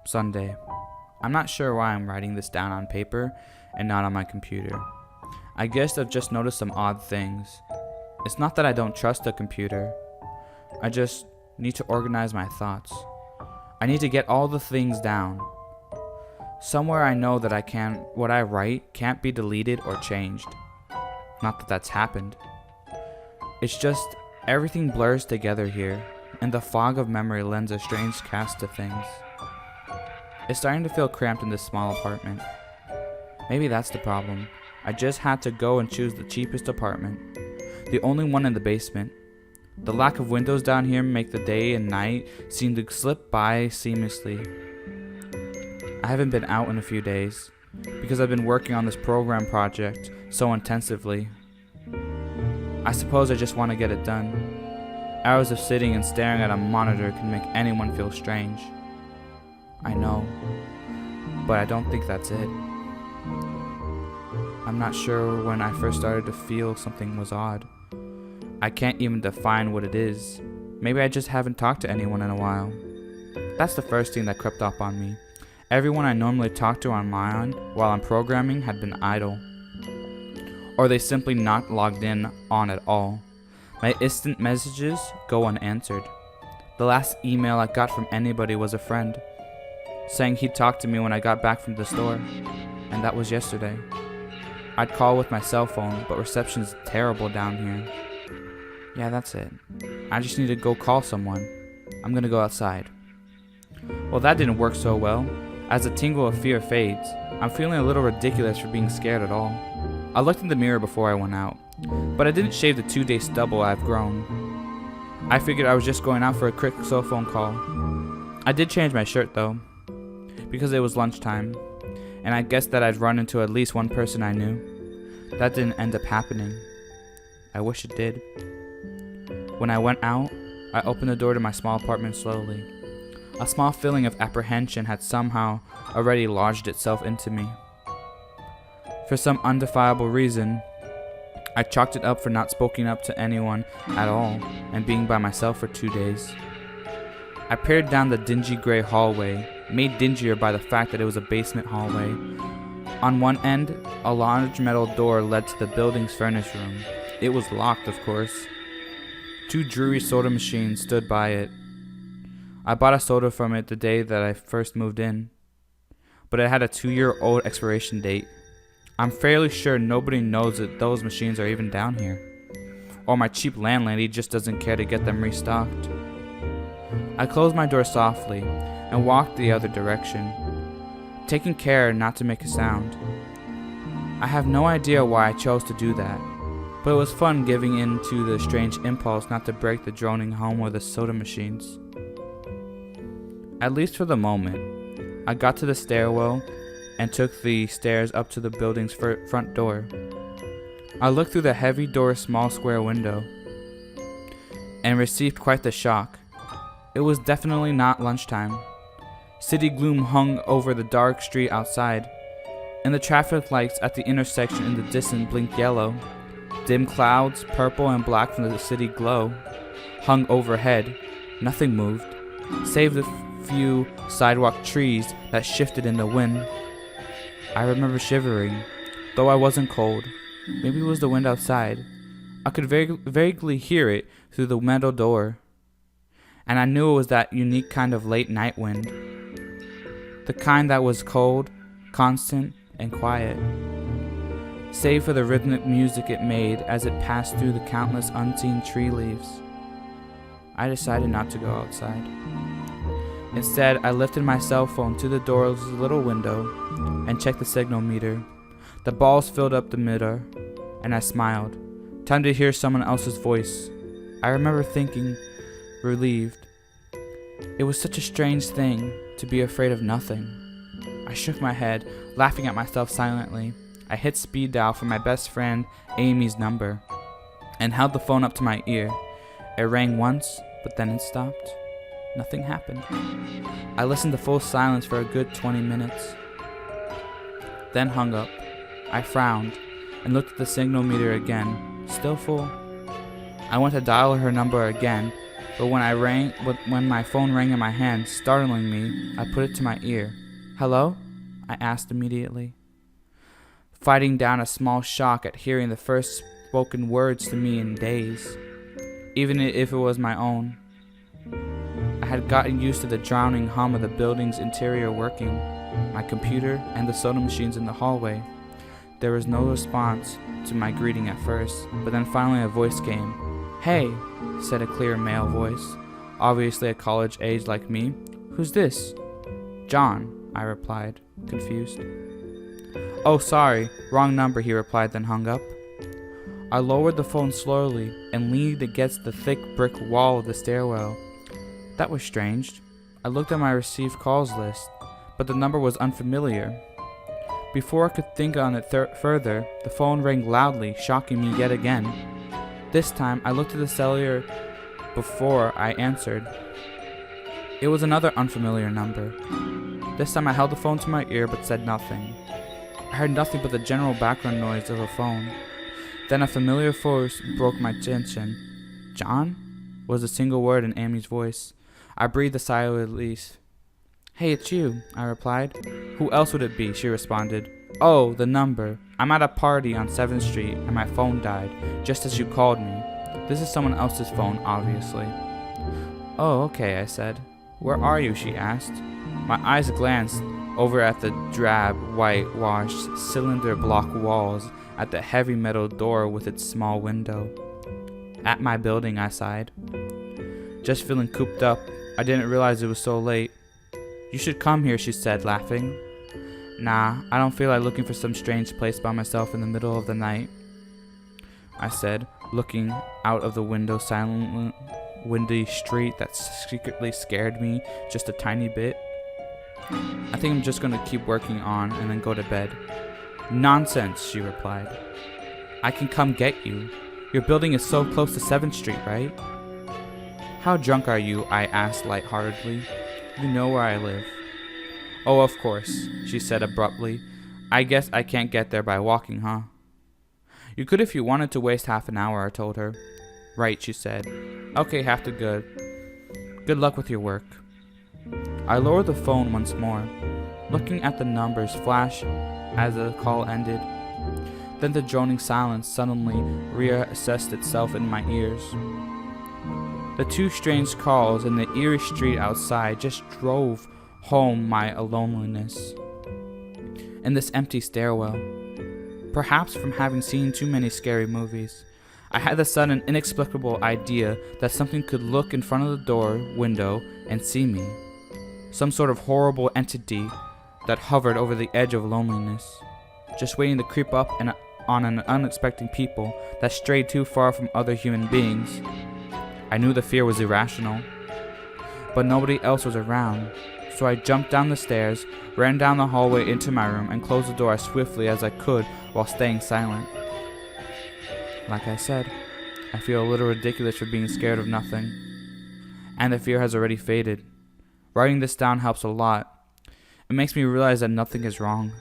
Sunday. I'm not sure why I'm writing this down on paper and not on my computer. I guess I've just noticed some odd things. It's not that I don't trust the computer. I just need to organize my thoughts. I need to get all the things down. Somewhere I know that what I write can't be deleted or changed. Not that that's happened. It's just everything blurs together here, and the fog of memory lends a strange cast to things. It's starting to feel cramped in this small apartment. Maybe that's the problem. I just had to go and choose the cheapest apartment. The only one in the basement. The lack of windows down here make the day and night seem to slip by seamlessly. I haven't been out in a few days because I've been working on this program project so intensively. I suppose I just want to get it done. Hours of sitting and staring at a monitor can make anyone feel strange. I know, but I don't think that's it. I'm not sure when I first started to feel something was odd. I can't even define what it is. Maybe I just haven't talked to anyone in a while. That's the first thing that crept up on me. Everyone I normally talk to online while I'm programming had been idle. Or they simply not logged in on at all. My instant messages go unanswered. The last email I got from anybody was a friend, saying he'd talk to me when I got back from the store, and that was yesterday. I'd call with my cell phone, but reception's terrible down here. Yeah, that's it. I just need to go call someone. I'm gonna go outside. Well, that didn't work so well. As the tingle of fear fades, I'm feeling a little ridiculous for being scared at all. I looked in the mirror before I went out, but I didn't shave the 2-day stubble I've grown. I figured I was just going out for a quick cell phone call. I did change my shirt though, because it was lunchtime, and I guessed that I'd run into at least one person I knew. That didn't end up happening. I wish it did. When I went out, I opened the door to my small apartment slowly. A small feeling of apprehension had somehow already lodged itself into me. For some undefinable reason, I chalked it up for not speaking up to anyone at all and being by myself for 2 days. I peered down the dingy gray hallway, made dingier by the fact that it was a basement hallway. On one end, a large metal door led to the building's furnace room. It was locked, of course. 2 dreary soda machines stood by it. I bought a soda from it the day that I first moved in, but it had a 2-year-old expiration date. I'm fairly sure nobody knows that those machines are even down here, or my cheap landlady just doesn't care to get them restocked. I closed my door softly and walked the other direction, taking care not to make a sound. I have no idea why I chose to do that, but it was fun giving in to the strange impulse not to break the droning hum of the soda machines. At least for the moment, I got to the stairwell and took the stairs up to the building's front door. I looked through the heavy door's small square window and received quite the shock. It was definitely not lunchtime. City gloom hung over the dark street outside, and the traffic lights at the intersection in the distance blinked yellow. Dim clouds, purple and black from the city glow, hung overhead. Nothing moved, save the few sidewalk trees that shifted in the wind. I remember shivering, though I wasn't cold. Maybe it was the wind outside. I could vaguely hear it through the metal door, and I knew it was that unique kind of late night wind. The kind that was cold, constant, and quiet, save for the rhythmic music it made as it passed through the countless unseen tree leaves. I decided not to go outside. Instead, I lifted my cell phone to the door's little window and checked the signal meter. The balls filled up the mirror, and I smiled. Time to hear someone else's voice. I remember thinking, relieved. It was such a strange thing to be afraid of nothing. I shook my head, laughing at myself silently. I hit speed dial for my best friend Amy's number and held the phone up to my ear. It rang once, but then it stopped. Nothing happened. I listened to full silence for a good 20 minutes, then hung up. I frowned and looked at the signal meter again, still full. I went to dial her number again, but when my phone rang in my hand, startling me, I put it to my ear. "Hello?" I asked immediately, fighting down a small shock at hearing the first spoken words to me in days, even if it was my own. I had gotten used to the drowning hum of the building's interior working, my computer, and the soda machines in the hallway. There was no response to my greeting at first, but then finally a voice came. "Hey," said a clear male voice, obviously a college age like me. "Who's this?" "John," I replied, confused. "Oh, sorry, wrong number," he replied, then hung up. I lowered the phone slowly and leaned against the thick brick wall of the stairwell. That was strange. I looked at my received calls list, but the number was unfamiliar. Before I could think on it further, the phone rang loudly, shocking me yet again. This time, I looked at the cellular before I answered. It was another unfamiliar number. This time I held the phone to my ear but said nothing. I heard nothing but the general background noise of a phone. Then a familiar voice broke my attention. "John?" was a single word in Amy's voice. I breathed a sigh of relief. "Hey, it's you," I replied. "Who else would it be?" she responded. "Oh, the number. I'm at a party on 7th Street and my phone died, just as you called me. This is someone else's phone, obviously." "Oh, okay," I said. "Where are you?" she asked. My eyes glanced over at the drab, whitewashed, cylinder block walls, at the heavy metal door with its small window. "At my building," I sighed. "Just feeling cooped up. I didn't realize it was so late." "You should come here," she said, laughing. "Nah, I don't feel like looking for some strange place by myself in the middle of the night," I said, looking out of the window, silent, windy street that secretly scared me just a tiny bit. "I think I'm just going to keep working on and then go to bed." "Nonsense," she replied. "I can come get you. Your building is so close to 7th Street, right?" "How drunk are you?" I asked lightheartedly. "You know where I live." "Oh, of course," she said abruptly. "I guess I can't get there by walking, huh?" "You could if you wanted to waste half an hour," I told her. "Right," she said. "Okay, have to go. Good luck with your work." I lowered the phone once more, looking at the numbers flash as the call ended. Then the droning silence suddenly reassessed itself in my ears. The two strange calls in the eerie street outside just drove home my loneliness. In this empty stairwell, perhaps from having seen too many scary movies, I had the sudden inexplicable idea that something could look in front of the window and see me. Some sort of horrible entity that hovered over the edge of loneliness, just waiting to creep up on an unexpected people that strayed too far from other human beings. I knew the fear was irrational, but nobody else was around, so I jumped down the stairs, ran down the hallway into my room, and closed the door as swiftly as I could while staying silent. Like I said, I feel a little ridiculous for being scared of nothing, and the fear has already faded. Writing this down helps a lot. It makes me realize that nothing is wrong.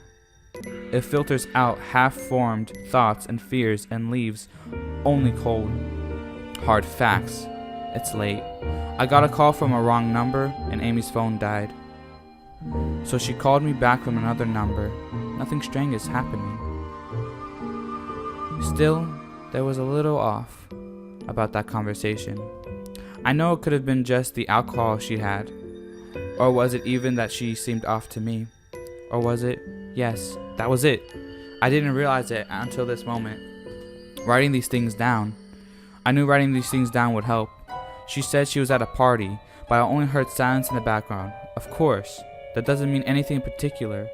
It filters out half-formed thoughts and fears and leaves only cold, hard facts. It's late. I got a call from a wrong number and Amy's phone died. So she called me back from another number. Nothing strange is happening. Still, there was a little off about that conversation. I know it could have been just the alcohol she had. Or was it even that she seemed off to me? Or was it? Yes, that was it. I didn't realize it until this moment. Writing these things down. I knew writing these things down would help. She said she was at a party, but I only heard silence in the background. Of course, that doesn't mean anything in particular,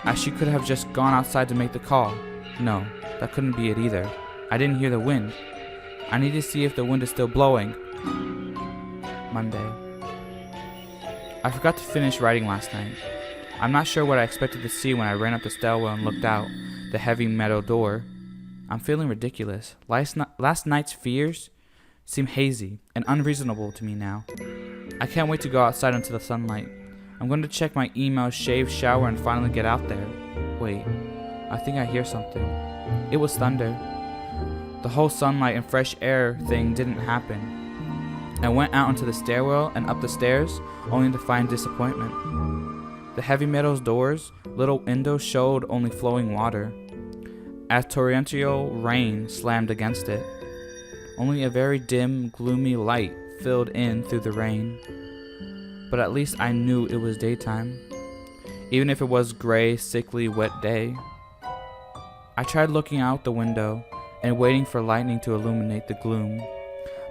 as she could have just gone outside to make the call. No, that couldn't be it either. I didn't hear the wind. I need to see if the wind is still blowing. Monday. I forgot to finish writing last night. I'm not sure what I expected to see when I ran up the stairwell and looked out the heavy metal door. I'm feeling ridiculous. Last night's fears seem hazy and unreasonable to me now. I can't wait to go outside into the sunlight. I'm going to check my email, shave, shower, and finally get out there. Wait, I think I hear something. It was thunder. The whole sunlight and fresh air thing didn't happen. I went out into the stairwell and up the stairs, only to find disappointment. The heavy metal doors, little windows showed only flowing water, as torrential rain slammed against it. Only a very dim, gloomy light filled in through the rain. But at least I knew it was daytime, even if it was gray, sickly, wet day. I tried looking out the window and waiting for lightning to illuminate the gloom,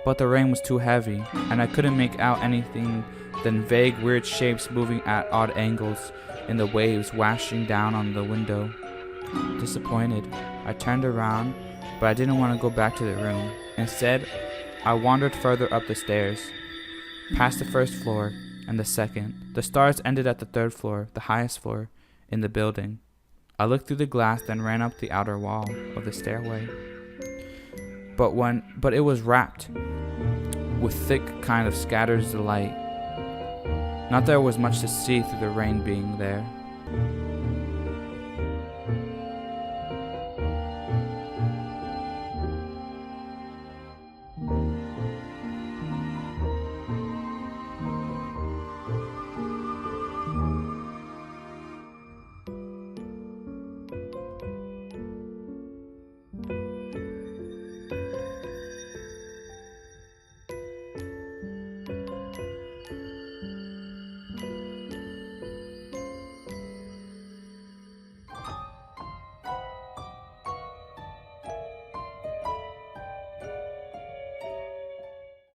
but the rain was too heavy, and I couldn't make out anything than vague, weird shapes moving at odd angles in the waves washing down on the window. Disappointed, I turned around, but I didn't want to go back to the room. Instead, I wandered further up the stairs, past the first floor and the second. The stars ended at the third floor, the highest floor in the building. I looked through the glass, then ran up the outer wall of the stairway. But it was wrapped with thick kind of scatters the light. Not that there was much to see through the rain being there.